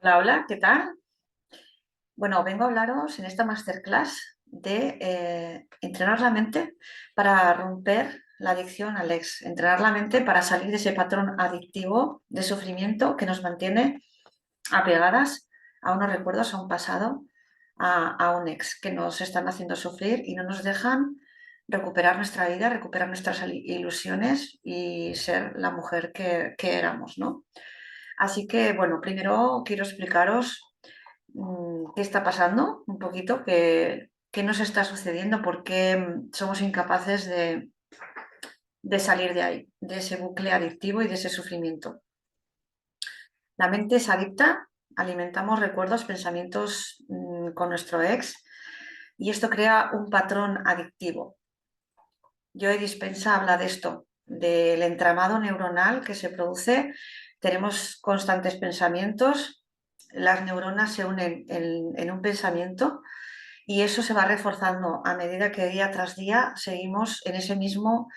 Hola, hola, ¿qué tal? Bueno, vengo a hablaros en esta masterclass de entrenar la mente para romper la adicción al ex, entrenar la mente para salir de ese patrón adictivo de sufrimiento que nos mantiene apegadas a unos recuerdos, a un pasado, a un ex que nos están haciendo sufrir y no nos dejan recuperar nuestra vida, recuperar nuestras ilusiones y ser la mujer que éramos, ¿no? Así que, bueno, primero quiero explicaros qué está pasando un poquito, qué nos está sucediendo, por qué somos incapaces de salir de ahí, de ese bucle adictivo y de ese sufrimiento. La mente es adicta, alimentamos recuerdos, pensamientos con nuestro ex y esto crea un patrón adictivo. Joe Dispenza habla de esto, del entramado neuronal que se produce. Tenemos constantes pensamientos, las neuronas se unen en un pensamiento y eso se va reforzando a medida que día tras día seguimos en ese mismo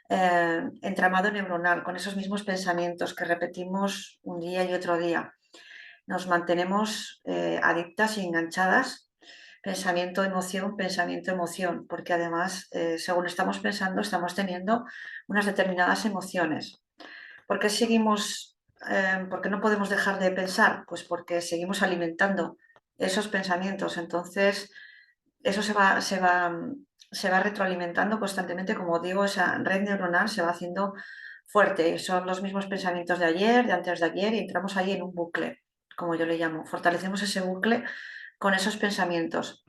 entramado neuronal, con esos mismos pensamientos que repetimos un día y otro día. Nos mantenemos adictas y enganchadas, pensamiento, emoción, porque además, según estamos pensando, estamos teniendo unas determinadas emociones. ¿Por qué seguimos, por qué no podemos dejar de pensar? Pues porque seguimos alimentando esos pensamientos. Entonces, eso se va retroalimentando constantemente, como digo, esa red neuronal se va haciendo fuerte. Son los mismos pensamientos de ayer, de antes de ayer, y entramos ahí en un bucle, como yo le llamo. Fortalecemos ese bucle con esos pensamientos.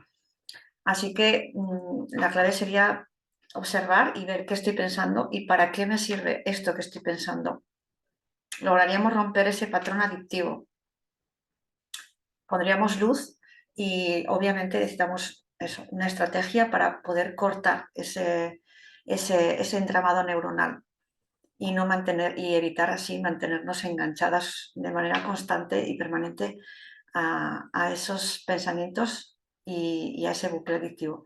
Así que la clave sería observar y ver qué estoy pensando y para qué me sirve esto que estoy pensando. Lograríamos romper ese patrón adictivo. Pondríamos luz y obviamente necesitamos eso, una estrategia para poder cortar ese entramado neuronal y no mantener y evitar así mantenernos enganchadas de manera constante y permanente a esos pensamientos y a ese bucle adictivo.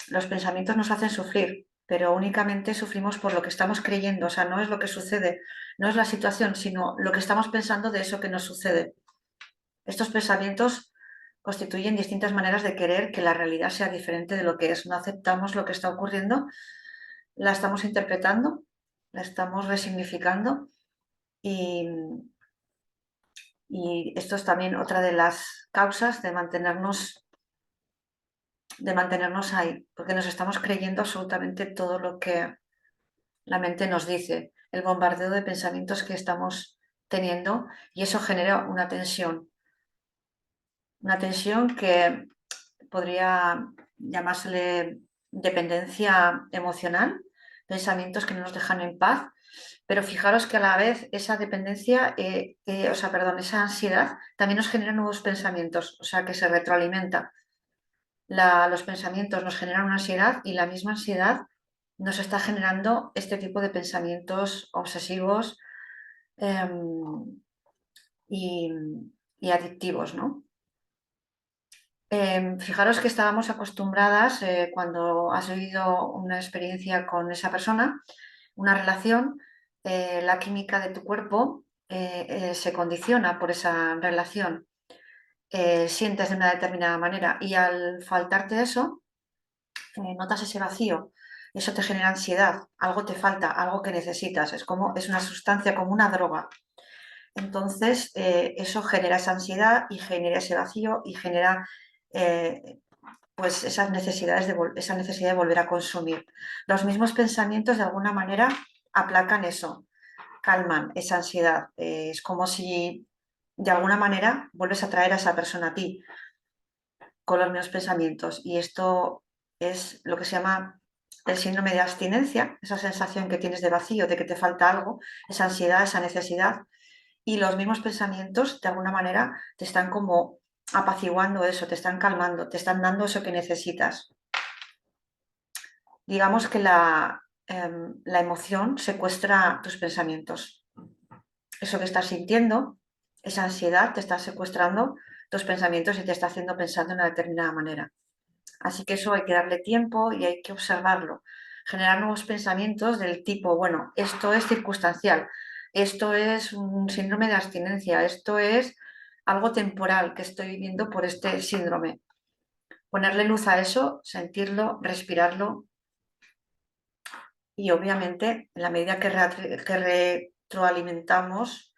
Los pensamientos nos hacen sufrir, pero únicamente sufrimos por lo que estamos creyendo, o sea, no es lo que sucede, no es la situación, sino lo que estamos pensando de eso que nos sucede. Estos pensamientos constituyen distintas maneras de querer que la realidad sea diferente de lo que es. No aceptamos lo que está ocurriendo, la estamos interpretando, la estamos resignificando y, y esto es también otra de las causas de mantenernos ahí, porque nos estamos creyendo absolutamente todo lo que la mente nos dice, el bombardeo de pensamientos que estamos teniendo y eso genera una tensión que podría llamársele dependencia emocional, pensamientos que no nos dejan en paz, pero fijaros que a la vez esa dependencia, o sea, perdón, esa ansiedad también nos genera nuevos pensamientos, o sea, que se retroalimenta. Los pensamientos nos generan una ansiedad y la misma ansiedad nos está generando este tipo de pensamientos obsesivos em, y, y adictivos, ¿no? Fijaros que estábamos acostumbradas, cuando has vivido una experiencia con esa persona, una relación, la química de tu cuerpo se condiciona por esa relación, sientes de una determinada manera y al faltarte eso, notas ese vacío, eso te genera ansiedad, algo te falta, algo que necesitas, es una sustancia como una droga. Entonces, eso genera esa ansiedad y genera ese vacío y genera eh, pues esa necesidad de volver a consumir. Los mismos pensamientos de alguna manera aplacan eso, calman esa ansiedad. Es como si de alguna manera vuelves a traer a esa persona a ti con los mismos pensamientos. Y esto es lo que se llama el síndrome de abstinencia, esa sensación que tienes de vacío, de que te falta algo, esa ansiedad, esa necesidad. Y los mismos pensamientos de alguna manera te están como apaciguando eso, te están calmando, te están dando eso que necesitas. Digamos que la emoción secuestra tus pensamientos. Eso que estás sintiendo, esa ansiedad, te está secuestrando tus pensamientos y te está haciendo pensar de una determinada manera. Así que eso hay que darle tiempo y hay que observarlo. Generar nuevos pensamientos del tipo, bueno, esto es circunstancial, esto es un síndrome de abstinencia, esto es algo temporal que estoy viviendo por este síndrome. Ponerle luz a eso, sentirlo, respirarlo y obviamente en la medida que retroalimentamos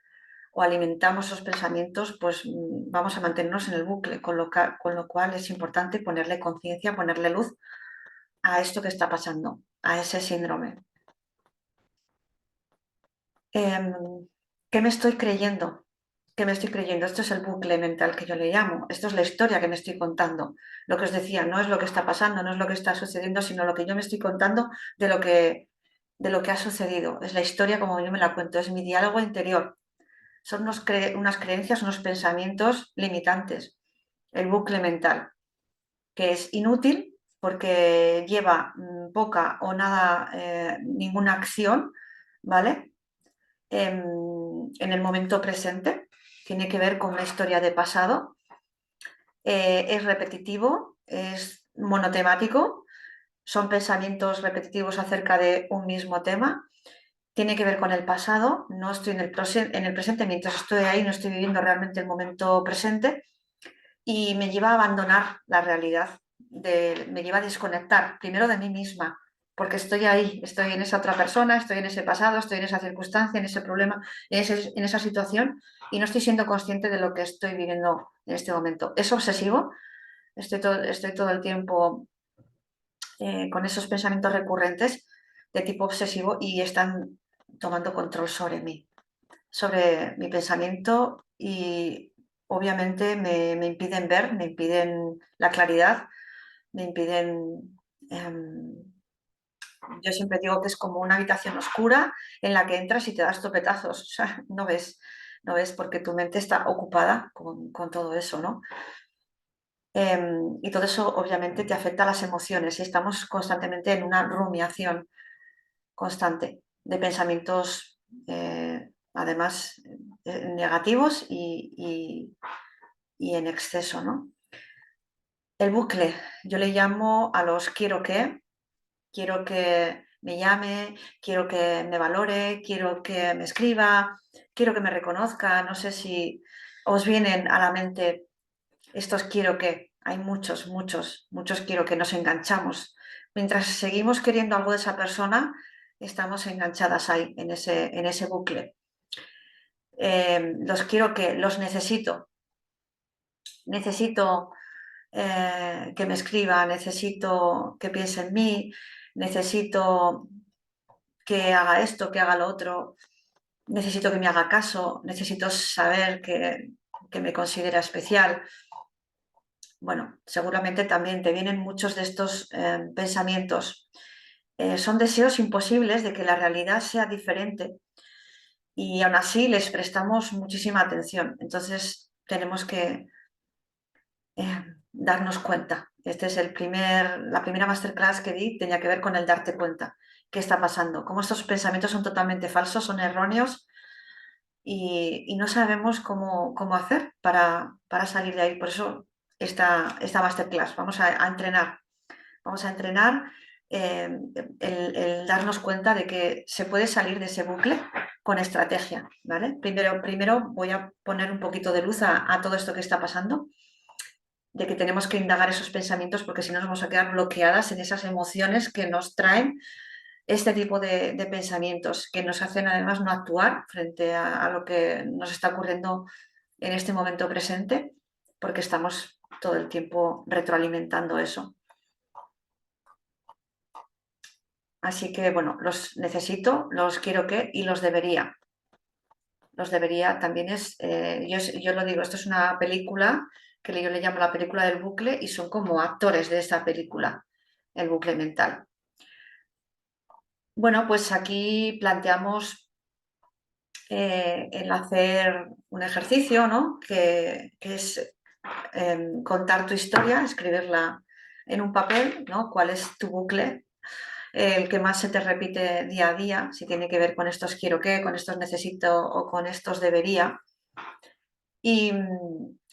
o alimentamos esos pensamientos, pues vamos a mantenernos en el bucle, con lo cual es importante ponerle conciencia, ponerle luz a esto que está pasando, a ese síndrome. ¿Qué me estoy creyendo? ¿Qué me estoy creyendo? Esto es el bucle mental que yo le llamo. Esto es la historia que me estoy contando. Lo que os decía, no es lo que está pasando, no es lo que está sucediendo, sino lo que yo me estoy contando de lo que ha sucedido. Es la historia como yo me la cuento, es mi diálogo interior. Son unas creencias, unos pensamientos limitantes. El bucle mental, que es inútil porque lleva poca o nada, ninguna acción, ¿vale? En el momento presente, tiene que ver con una historia de pasado, es repetitivo, es monotemático, son pensamientos repetitivos acerca de un mismo tema, tiene que ver con el pasado, no estoy en el presente, mientras estoy ahí no estoy viviendo realmente el momento presente y me lleva a abandonar la realidad, me lleva a desconectar primero de mí misma, porque estoy ahí, estoy en esa otra persona, estoy en ese pasado, estoy en esa circunstancia, en ese problema, en esa situación y no estoy siendo consciente de lo que estoy viviendo en este momento. Es obsesivo, estoy todo el tiempo con esos pensamientos recurrentes de tipo obsesivo y están tomando control sobre mi pensamiento y obviamente me impiden ver, me impiden la claridad, me impiden... yo siempre digo que es como una habitación oscura en la que entras y te das topetazos, o sea, no ves porque tu mente está ocupada con todo eso, ¿no? Y todo eso obviamente te afecta a las emociones y estamos constantemente en una rumiación constante de pensamientos, además, negativos y en exceso, ¿no? El bucle, yo le llamo a los quiero que me llame, quiero que me valore, quiero que me escriba, quiero que me reconozca, no sé si os vienen a la mente estos quiero que, hay muchos quiero que nos enganchamos. Mientras seguimos queriendo algo de esa persona, estamos enganchadas ahí, en ese bucle. Los quiero que, los necesito que me escriba, necesito que piense en mí, necesito que haga esto, que haga lo otro, necesito que me haga caso, necesito saber que me considera especial. Bueno, seguramente también te vienen muchos de estos pensamientos. Son deseos imposibles de que la realidad sea diferente y aún así les prestamos muchísima atención. Entonces tenemos que darnos cuenta. Este es la primera masterclass que di, tenía que ver con el darte cuenta. ¿Qué está pasando? Cómo estos pensamientos son totalmente falsos, son erróneos y no sabemos cómo hacer para salir de ahí. Por eso esta masterclass. Vamos a entrenar el darnos cuenta de que se puede salir de ese bucle con estrategia, ¿vale? Primero voy a poner un poquito de luz a todo esto que está pasando, de que tenemos que indagar esos pensamientos porque si no nos vamos a quedar bloqueadas en esas emociones que nos traen este tipo de pensamientos, que nos hacen además no actuar frente a lo que nos está ocurriendo en este momento presente, porque estamos todo el tiempo retroalimentando eso. Así que, bueno, los necesito, los quiero que y los debería. Los debería también yo lo digo, esto es una película que yo le llamo la película del bucle y son como actores de esta película, el bucle mental. Bueno, pues aquí planteamos el hacer un ejercicio, ¿no? Que es contar tu historia, escribirla en un papel, ¿no? ¿Cuál es tu bucle? El que más se te repite día a día, si tiene que ver con estos quiero que, con estos necesito o con estos debería. Y,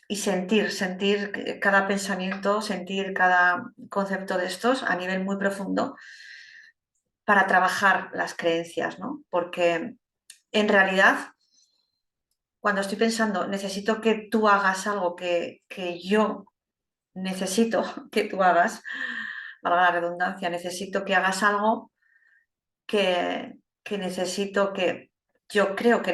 y sentir cada pensamiento, sentir cada concepto de estos a nivel muy profundo para trabajar las creencias, ¿no? Porque en realidad cuando estoy pensando, necesito que tú hagas algo que yo necesito que tú hagas, valga la redundancia, necesito que hagas algo que necesito, que yo creo que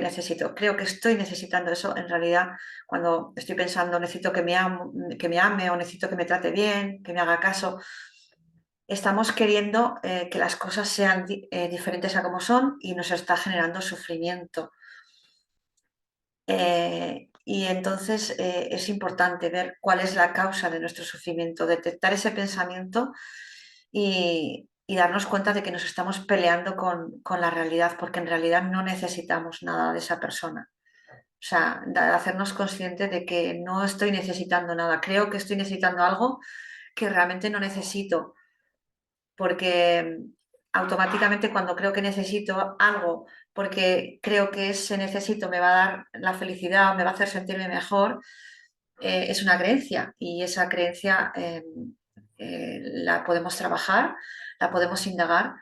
estoy necesitando eso. En realidad, cuando estoy pensando, necesito que me ame o necesito que me trate bien, que me haga caso, estamos queriendo que las cosas sean diferentes a como son y nos está generando sufrimiento. Y entonces es importante ver cuál es la causa de nuestro sufrimiento, detectar ese pensamiento y darnos cuenta de que nos estamos peleando con la realidad, porque en realidad no necesitamos nada de esa persona. O sea, hacernos consciente de que no estoy necesitando nada, creo que estoy necesitando algo que realmente no necesito, porque automáticamente cuando creo que necesito algo, porque creo que ese necesito me va a dar la felicidad, me va a hacer sentirme mejor, es una creencia y esa creencia la podemos trabajar, la podemos indagar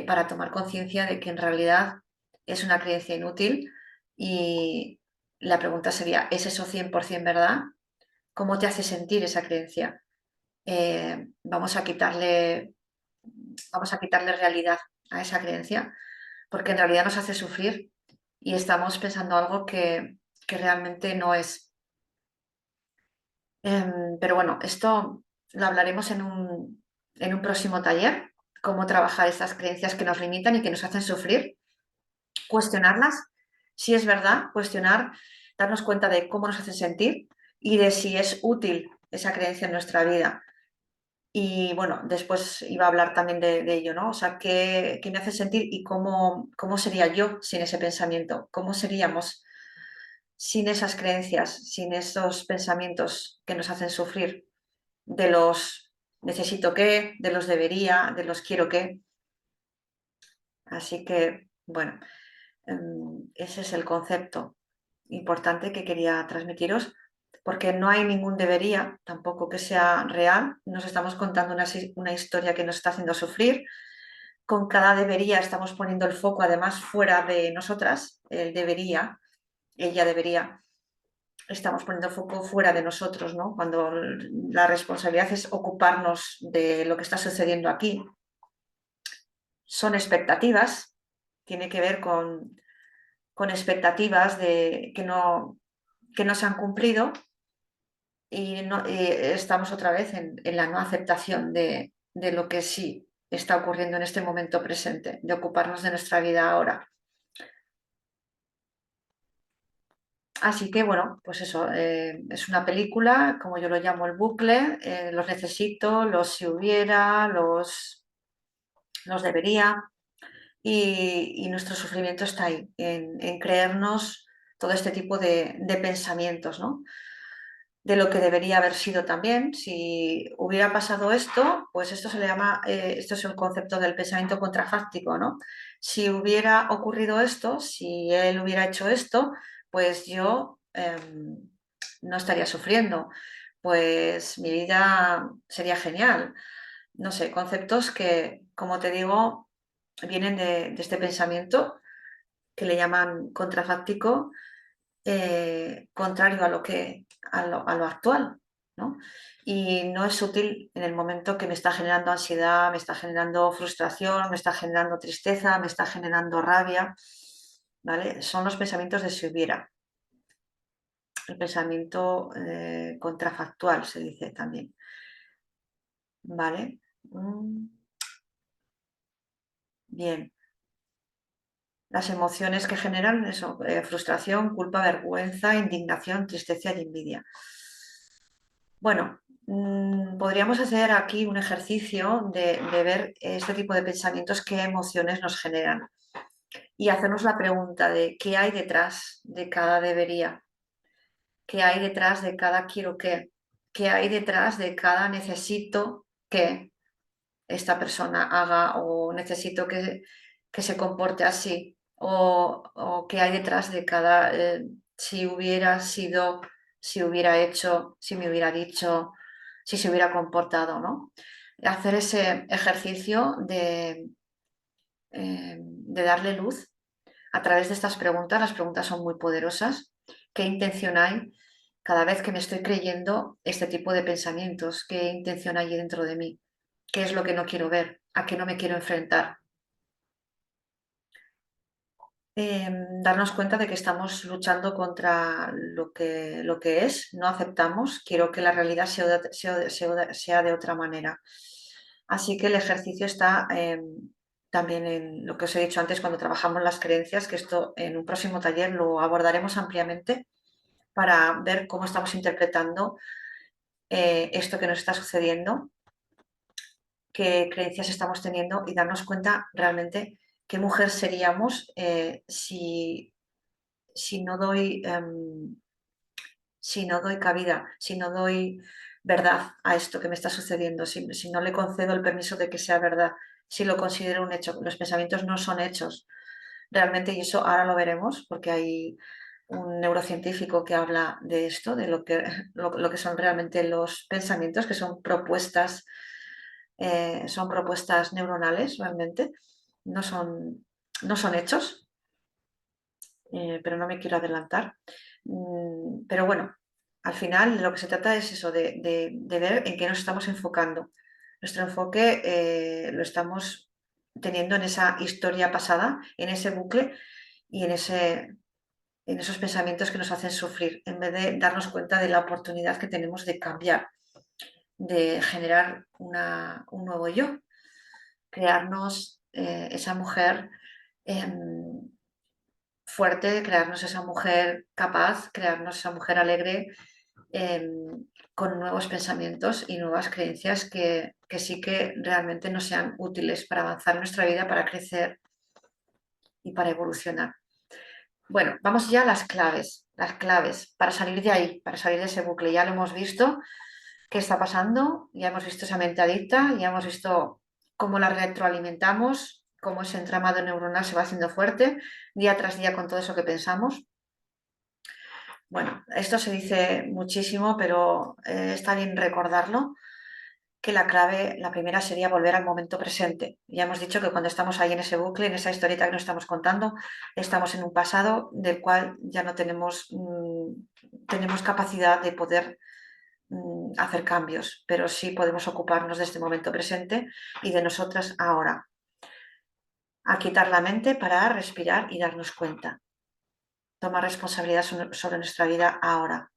para tomar conciencia de que en realidad es una creencia inútil y la pregunta sería, ¿es eso 100% verdad? ¿Cómo te hace sentir esa creencia? Vamos a quitarle realidad a esa creencia, porque en realidad nos hace sufrir y estamos pensando algo que realmente no es. Pero bueno, esto lo hablaremos en un próximo taller, cómo trabajar estas creencias que nos limitan y que nos hacen sufrir, cuestionarlas, si es verdad, cuestionar, darnos cuenta de cómo nos hacen sentir y de si es útil esa creencia en nuestra vida. Y bueno, después iba a hablar también de ello, ¿no? O sea, qué me hace sentir y cómo sería yo sin ese pensamiento, cómo seríamos sin esas creencias, sin esos pensamientos que nos hacen sufrir, de los necesito que, de los debería, de los quiero que. Así que, bueno, ese es el concepto importante que quería transmitiros, porque no hay ningún debería, tampoco que sea real. Nos estamos contando una historia que nos está haciendo sufrir. Con cada debería estamos poniendo el foco además fuera de nosotras, el debería, ella debería. Estamos poniendo el foco fuera de nosotros, ¿no? Cuando la responsabilidad es ocuparnos de lo que está sucediendo aquí. Son expectativas, tiene que ver con expectativas que no se han cumplido y estamos otra vez en la no aceptación de lo que sí está ocurriendo en este momento presente, de ocuparnos de nuestra vida ahora. Así que bueno, pues eso, es una película, como yo lo llamo el bucle, los necesito, los si hubiera, los debería, y nuestro sufrimiento está ahí, en creernos todo este tipo de pensamientos, ¿no? De lo que debería haber sido también. Si hubiera pasado esto, pues esto se le llama, esto es el concepto del pensamiento contrafáctico, ¿no? Si hubiera ocurrido esto, si él hubiera hecho esto, pues yo no estaría sufriendo, pues mi vida sería genial. No sé, conceptos que, como te digo, vienen de este pensamiento que le llaman contrafáctico, contrario a lo actual, ¿no? Y no es útil en el momento que me está generando ansiedad, me está generando frustración, me está generando tristeza, me está generando rabia, ¿vale? Son los pensamientos de si hubiera. El pensamiento contrafactual se dice también, ¿vale? Bien. Las emociones que generan eso, frustración, culpa, vergüenza, indignación, tristeza y envidia. Bueno, podríamos hacer aquí un ejercicio de ver este tipo de pensamientos, qué emociones nos generan y hacernos la pregunta de qué hay detrás de cada debería, qué hay detrás de cada quiero qué hay detrás de cada necesito que esta persona haga o necesito que se comporte así o qué hay detrás de cada si hubiera sido, si hubiera hecho, si me hubiera dicho, si se hubiera comportado, ¿no? Hacer ese ejercicio de darle luz a través de estas preguntas. Las preguntas son muy poderosas ¿Qué intención hay cada vez que me estoy creyendo este tipo de pensamientos? ¿Qué intención hay dentro de mí? ¿Qué es lo que no quiero ver? ¿A qué no me quiero enfrentar? Darnos cuenta de que estamos luchando contra lo que es, no aceptamos, quiero que la realidad sea de otra manera. Así que el ejercicio está también en lo que os he dicho antes cuando trabajamos las creencias, que esto en un próximo taller lo abordaremos ampliamente para ver cómo estamos interpretando esto que nos está sucediendo, qué creencias estamos teniendo y darnos cuenta realmente qué mujer seríamos si no doy, si no doy cabida, si no doy verdad a esto que me está sucediendo, si no le concedo el permiso de que sea verdad, si lo considero un hecho. Los pensamientos no son hechos realmente, y eso ahora lo veremos porque hay un neurocientífico que habla de esto, de lo que son realmente los pensamientos, que son propuestas neuronales realmente, no son, no son hechos. Pero no me quiero adelantar. Pero bueno, al final lo que se trata es eso, de ver en qué nos estamos enfocando. Nuestro enfoque lo estamos teniendo en esa historia pasada, en ese bucle y en esos pensamientos que nos hacen sufrir, en vez de darnos cuenta de la oportunidad que tenemos de cambiar, de generar un nuevo yo, crearnos esa mujer fuerte, crearnos esa mujer capaz, crearnos esa mujer alegre, eh, con nuevos pensamientos y nuevas creencias que sí que realmente nos sean útiles para avanzar en nuestra vida, para crecer y para evolucionar. Bueno, vamos ya a las claves para salir de ahí, para salir de ese bucle. Ya lo hemos visto, qué está pasando, ya hemos visto esa mente adicta, ya hemos visto cómo la retroalimentamos, cómo ese entramado neuronal se va haciendo fuerte día tras día con todo eso que pensamos. Bueno, esto se dice muchísimo, pero está bien recordarlo, que la clave, la primera sería volver al momento presente. Ya hemos dicho que cuando estamos ahí en ese bucle, en esa historieta que nos estamos contando, estamos en un pasado del cual ya no tenemos capacidad de poder hacer cambios, pero sí podemos ocuparnos de este momento presente y de nosotras ahora. A quitar la mente para respirar y darnos cuenta. Tomar responsabilidad sobre nuestra vida ahora.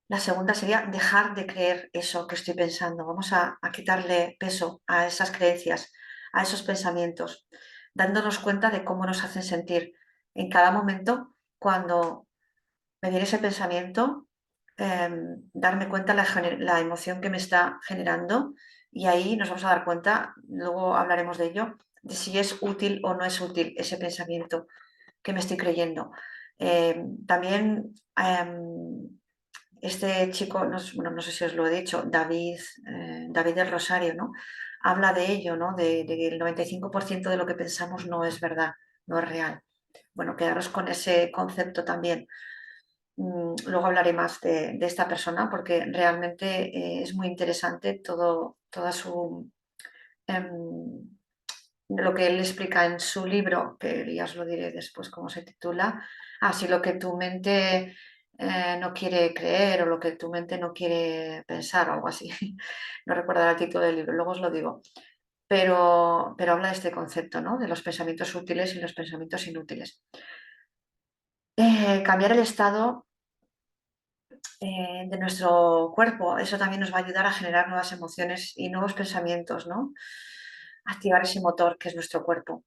La segunda sería dejar de creer eso que estoy pensando. Vamos a quitarle peso a esas creencias, a esos pensamientos, dándonos cuenta de cómo nos hacen sentir en cada momento cuando me viene ese pensamiento, darme cuenta la emoción que me está generando y ahí nos vamos a dar cuenta, luego hablaremos de ello, de si es útil o no es útil ese pensamiento que me estoy creyendo. También este chico, no, bueno, no sé si os lo he dicho, David del Rosario, ¿no? Habla de ello, ¿no? De que el 95% de lo que pensamos no es verdad, no es real. Bueno, quedaros con ese concepto también. Luego hablaré más de esta persona porque realmente es muy interesante toda em, lo que él explica en su libro, que ya os lo diré después cómo se titula, así lo que tu mente no quiere creer o lo que tu mente no quiere pensar o algo así. No recuerdo el título del libro, luego os lo digo. Pero habla de este concepto, ¿no? De los pensamientos útiles y los pensamientos inútiles. Cambiar el estado de nuestro cuerpo, eso también nos va a ayudar a generar nuevas emociones y nuevos pensamientos, ¿no? Activar ese motor que es nuestro cuerpo.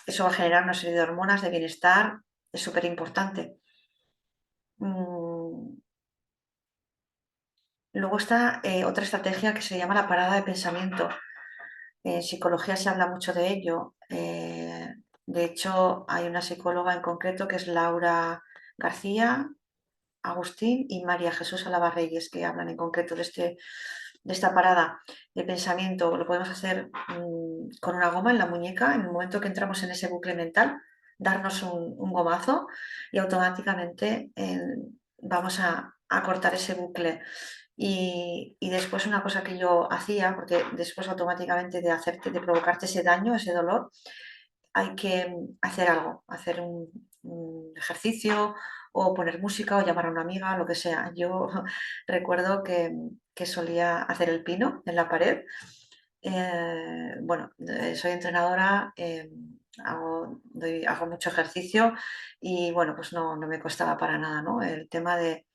Eso va a generar una serie de hormonas de bienestar, es súper importante. Luego está otra estrategia que se llama la parada de pensamiento. En psicología se habla mucho de ello. De hecho, hay una psicóloga en concreto que es Laura García Agustín y María Jesús Alaba Reyes, que hablan en concreto de esta parada de pensamiento. Lo podemos hacer con una goma en la muñeca, en el momento que entramos en ese bucle mental, darnos un gomazo y automáticamente vamos a cortar ese bucle. Y después una cosa que yo hacía, porque después automáticamente de provocarte ese daño, ese dolor, hay que hacer algo, hacer un ejercicio o poner música o llamar a una amiga, lo que sea. Yo recuerdo que solía hacer el pino en la pared. Bueno, soy entrenadora, hago mucho ejercicio y bueno, pues no me costaba para nada, ¿no? El tema de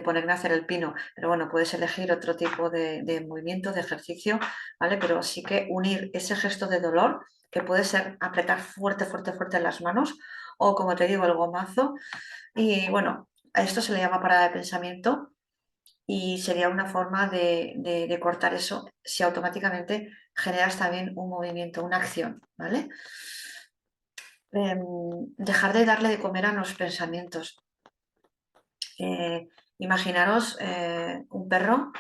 ponerme a hacer el pino. Pero bueno, puedes elegir otro tipo de movimiento, de ejercicio, ¿vale? Pero sí que unir ese gesto de dolor, que puede ser apretar fuerte, fuerte, fuerte las manos, o como te digo, el gomazo. Y bueno, a esto se le llama parada de pensamiento y sería una forma de cortar eso si automáticamente generas también un movimiento, una acción, ¿vale? Dejar de darle de comer a los pensamientos. Imaginaros un perro,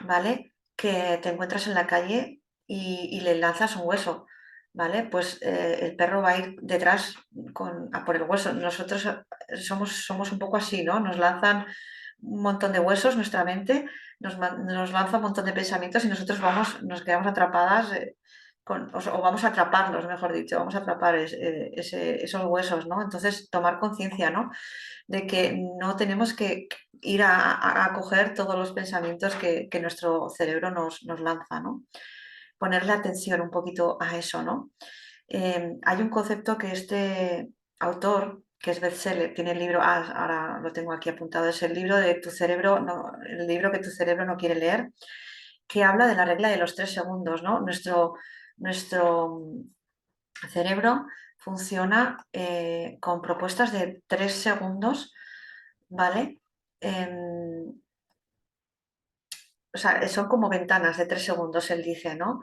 ¿vale? Que te encuentras en la calle y le lanzas un hueso, ¿vale? Pues el perro va a ir detrás a por el hueso. Nosotros somos un poco así, ¿no? Nos lanzan un montón de huesos, nuestra mente nos lanza un montón de pensamientos y nosotros nos quedamos atrapadas o vamos a atraparlos, mejor dicho, vamos a atrapar esos huesos, ¿no? Entonces, tomar conciencia, ¿no? De que no tenemos que ir a coger todos los pensamientos que nuestro cerebro nos lanza, ¿no? Ponerle atención un poquito a eso, ¿no? Hay un concepto que este autor, que es bestseller, tiene el libro, ahora lo tengo aquí apuntado, es el libro de tu cerebro, el libro que tu cerebro no quiere leer, que habla de la regla de los 3 segundos, ¿no? Nuestro cerebro funciona con propuestas de 3 segundos, ¿vale? O sea, son como ventanas de 3 segundos, él dice, ¿no?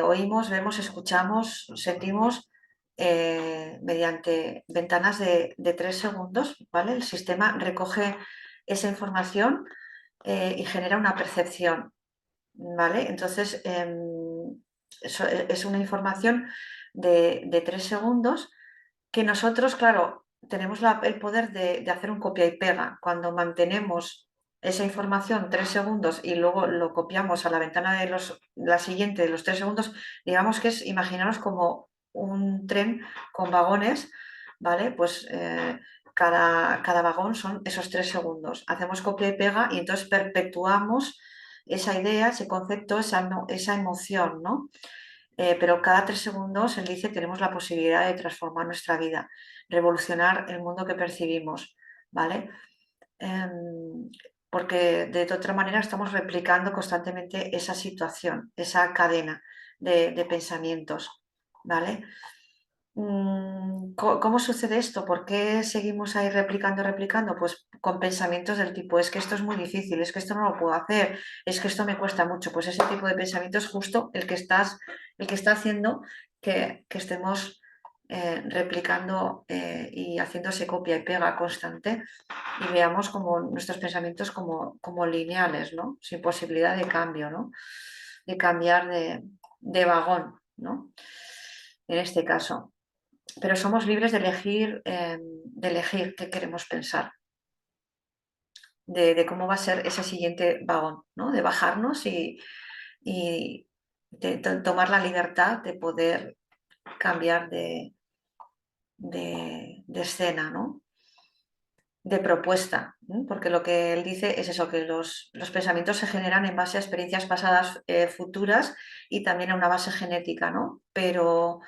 Oímos, vemos, escuchamos, sentimos mediante ventanas de 3 segundos, ¿vale? El sistema recoge esa información y genera una percepción, ¿vale? Entonces, es una información de 3 segundos que nosotros, claro, tenemos el poder de hacer un copia y pega. Cuando mantenemos esa información 3 segundos y luego lo copiamos a la ventana de la siguiente de los 3 segundos, digamos que es, imaginaros como un tren con vagones, ¿vale? Pues cada vagón son esos 3 segundos. Hacemos copia y pega y entonces perpetuamos esa idea, ese concepto, esa emoción, ¿no? Pero cada 3 segundos, él dice, tenemos la posibilidad de transformar nuestra vida, revolucionar el mundo que percibimos, ¿vale? Porque de otra manera estamos replicando constantemente esa situación, esa cadena de pensamientos, ¿vale? ¿Cómo sucede esto? ¿Por qué seguimos ahí replicando, replicando? Pues con pensamientos del tipo, es que esto es muy difícil, es que esto no lo puedo hacer, es que esto me cuesta mucho. Pues ese tipo de pensamiento es justo el que está haciendo que estemos replicando y haciéndose copia y pega constante y veamos como nuestros pensamientos como lineales, ¿no? Sin posibilidad de cambio, ¿no? De cambiar de vagón, ¿no? En este caso, pero somos libres de elegir qué queremos pensar, de cómo va a ser ese siguiente vagón, ¿no? De bajarnos y tomar la libertad de poder cambiar de escena, ¿no? De propuesta, ¿no? Porque lo que él dice es eso, que los pensamientos se generan en base a experiencias pasadas, futuras y también a una base genética, ¿no? Pero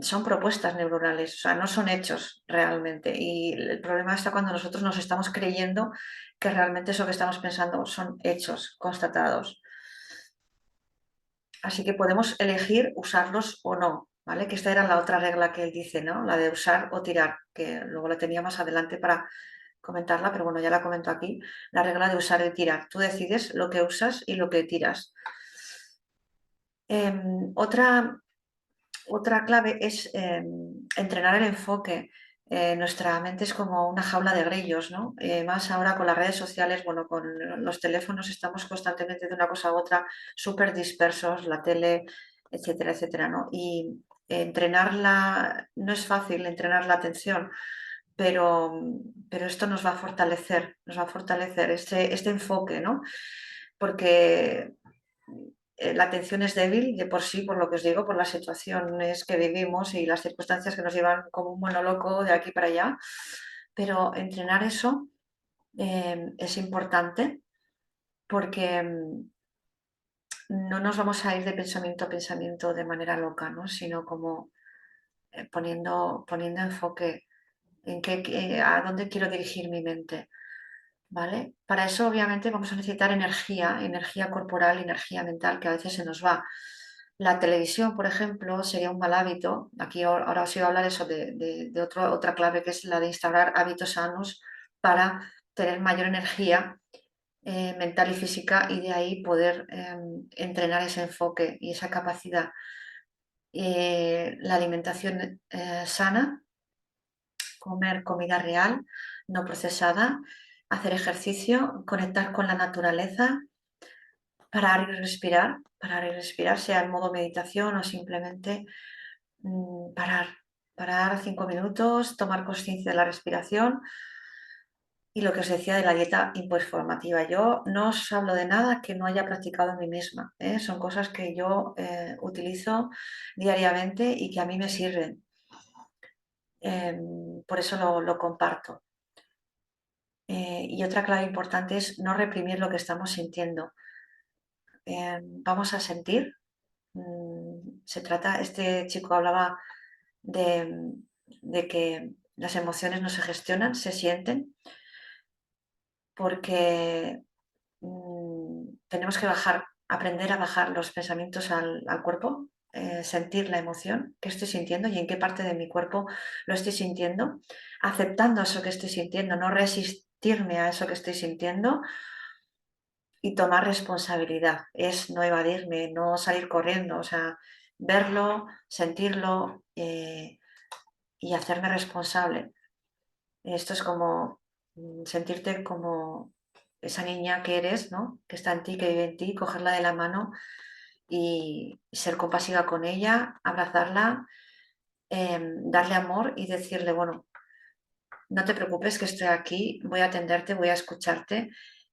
son propuestas neuronales, o sea, no son hechos realmente. Y el problema está cuando nosotros nos estamos creyendo que realmente eso que estamos pensando son hechos constatados. Así que podemos elegir usarlos o no, ¿vale? Que esta era la otra regla que él dice, ¿no? La de usar o tirar, que luego la tenía más adelante para comentarla, pero bueno, ya la comento aquí. La regla de usar y tirar. Tú decides lo que usas y lo que tiras. Otra clave es entrenar el enfoque. Nuestra mente es como una jaula de grillos, ¿no? Más ahora con las redes sociales, bueno, con los teléfonos estamos constantemente de una cosa a otra, súper dispersos, la tele, etcétera, etcétera, ¿no? Y no es fácil entrenar la atención, pero esto nos va a fortalecer este enfoque, ¿no? Porque la atención es débil de por sí, por lo que os digo, por las situaciones que vivimos y las circunstancias que nos llevan como un mono loco de aquí para allá. Pero entrenar eso es importante porque no nos vamos a ir de pensamiento a pensamiento de manera loca, ¿no? Sino como poniendo enfoque en a dónde quiero dirigir mi mente. ¿Vale? Para eso obviamente vamos a necesitar energía, energía corporal, energía mental, que a veces se nos va. La televisión, por ejemplo, sería un mal hábito. Aquí ahora os iba a hablar eso de otra clave, que es la de instaurar hábitos sanos para tener mayor energía mental y física y de ahí poder entrenar ese enfoque y esa capacidad. La alimentación sana, comer comida real, no procesada, hacer ejercicio, conectar con la naturaleza, parar y respirar, sea en modo meditación o simplemente parar, parar 5 minutos, tomar conciencia de la respiración y lo que os decía de la dieta imperformativa. Yo no os hablo de nada que no haya practicado en mí misma, ¿eh? Son cosas que yo utilizo diariamente y que a mí me sirven. Por eso lo comparto. Y otra clave importante es no reprimir lo que estamos sintiendo. Vamos a sentir. Este chico hablaba de que las emociones no se gestionan, se sienten, porque tenemos que aprender a bajar los pensamientos al cuerpo, sentir la emoción que estoy sintiendo y en qué parte de mi cuerpo lo estoy sintiendo, aceptando eso que estoy sintiendo, no resistirme a eso que estoy sintiendo y tomar responsabilidad. Es no evadirme, no salir corriendo, o sea, verlo, sentirlo y hacerme responsable. Esto es como sentirte como esa niña que eres, ¿no? Que está en ti, que vive en ti, cogerla de la mano y ser compasiva con ella, abrazarla, darle amor y decirle, bueno, no te preocupes que estoy aquí, voy a atenderte, voy a escucharte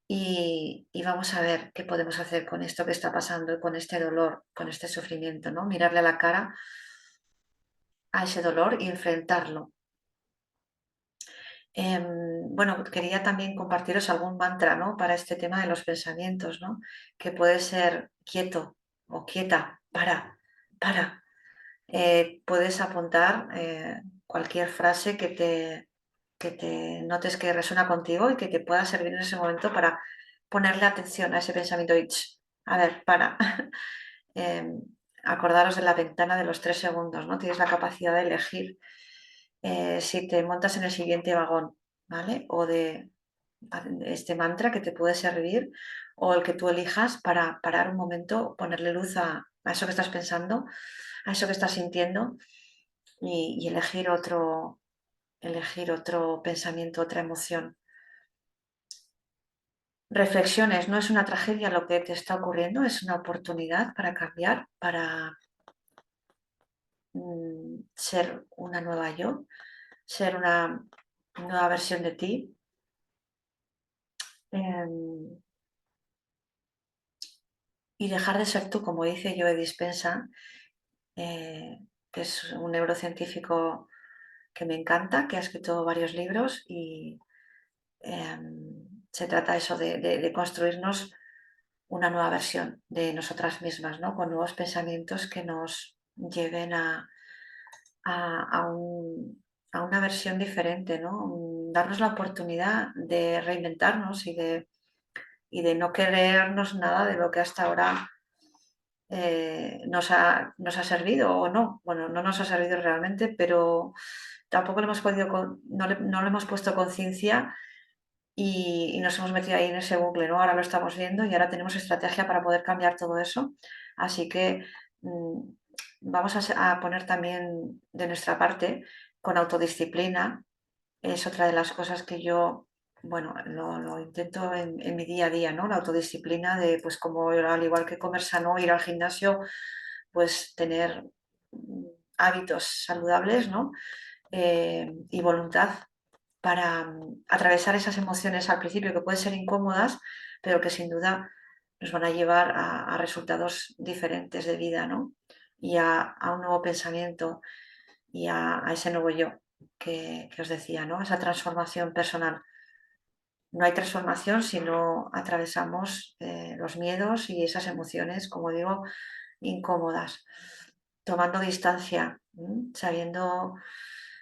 y vamos a ver qué podemos hacer con esto que está pasando, con este dolor, con este sufrimiento, ¿no? Mirarle a la cara a ese dolor y enfrentarlo. Bueno, quería también compartiros algún mantra, ¿no? Para este tema de los pensamientos, ¿no? Que puede ser quieto o quieta, para. Puedes apuntar cualquier frase que te notes que resuena contigo y que te pueda servir en ese momento para ponerle atención a ese pensamiento y, a ver, para. Em, Acordaros de la ventana de los 3 segundos, ¿no? Tienes la capacidad de elegir si te montas en el siguiente vagón, ¿vale? O de este mantra que te puede servir o el que tú elijas para parar un momento, ponerle luz a eso que estás pensando, a eso que estás sintiendo y elegir otro pensamiento, otra emoción. Reflexiones, no es una tragedia lo que te está ocurriendo, es una oportunidad para cambiar, para ser una nueva yo, ser una nueva versión de ti. em, y dejar de ser tú, como dice Joe Dispenza, que es un neurocientífico que me encanta, que ha escrito varios libros y se trata eso de construirnos una nueva versión de nosotras mismas, ¿no? Con nuevos pensamientos que nos lleven a una versión diferente, ¿no? Darnos la oportunidad de reinventarnos y de no querernos nada de lo que hasta ahora nos ha servido o no. Bueno, no nos ha servido realmente, pero tampoco le hemos no le hemos puesto conciencia y nos hemos metido ahí en ese bucle, ¿no? Ahora lo estamos viendo y ahora tenemos estrategia para poder cambiar todo eso. Así que vamos a poner también de nuestra parte con autodisciplina. Es otra de las cosas que yo, bueno, lo intento en mi día a día, ¿no? La autodisciplina de, pues como al igual que comer sano, ir al gimnasio, pues tener hábitos saludables, ¿no? Y voluntad para atravesar esas emociones al principio que pueden ser incómodas, pero que sin duda nos van a llevar a resultados diferentes de vida, ¿no? Y a un nuevo pensamiento y a ese nuevo yo que os decía, ¿no? Esa transformación personal. No hay transformación si no atravesamos los miedos y esas emociones, como digo, incómodas, tomando distancia, sabiendo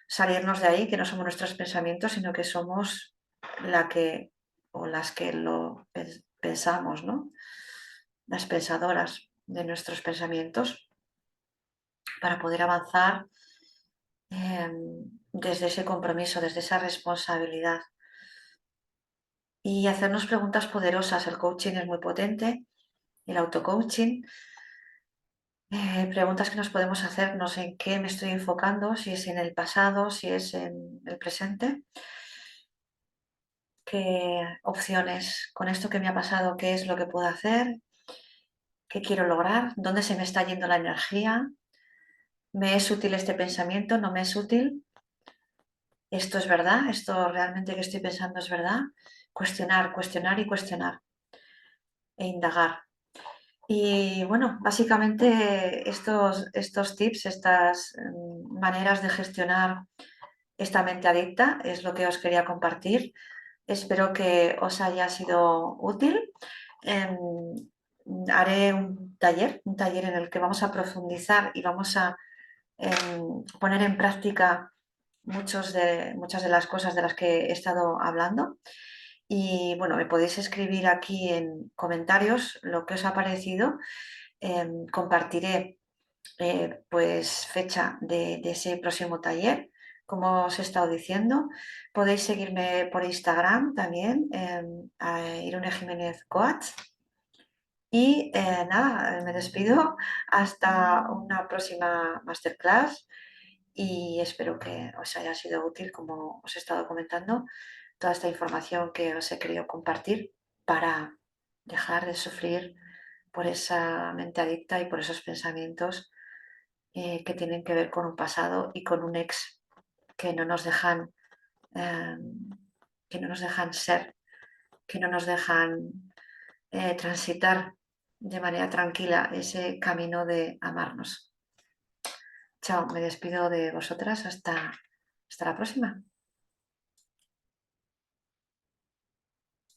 salirnos de ahí, que no somos nuestros pensamientos, sino que somos la que o las que lo pensamos, ¿no? Las pensadoras de nuestros pensamientos para poder avanzar desde ese compromiso, desde esa responsabilidad y hacernos preguntas poderosas. El coaching es muy potente, el auto-coaching. Preguntas que nos podemos hacer, no sé en qué me estoy enfocando, si es en el pasado, si es en el presente. ¿Qué opciones con esto que me ha pasado? ¿Qué es lo que puedo hacer? ¿Qué quiero lograr? ¿Dónde se me está yendo la energía? ¿Me es útil este pensamiento? ¿No me es útil? ¿Esto es verdad? ¿Esto realmente que estoy pensando es verdad? Cuestionar, cuestionar y cuestionar e indagar. Y bueno, básicamente estos tips, estas maneras de gestionar esta mente adicta es lo que os quería compartir. Espero que os haya sido útil. Em, Haré un taller en el que vamos a profundizar y vamos a poner en práctica muchas de las cosas de las que he estado hablando. Y bueno, me podéis escribir aquí en comentarios lo que os ha parecido. Compartiré pues fecha de ese próximo taller, como os he estado diciendo. Podéis seguirme por Instagram también, a Irune Jiménez Coach. Y nada, me despido hasta una próxima masterclass y espero que os haya sido útil, como os he estado comentando, toda esta información que os he querido compartir para dejar de sufrir por esa mente adicta y por esos pensamientos que tienen que ver con un pasado y con un ex que no nos dejan, eh, que no nos dejan ser, que no nos dejan transitar de manera tranquila ese camino de amarnos. Chao, me despido de vosotras hasta la próxima.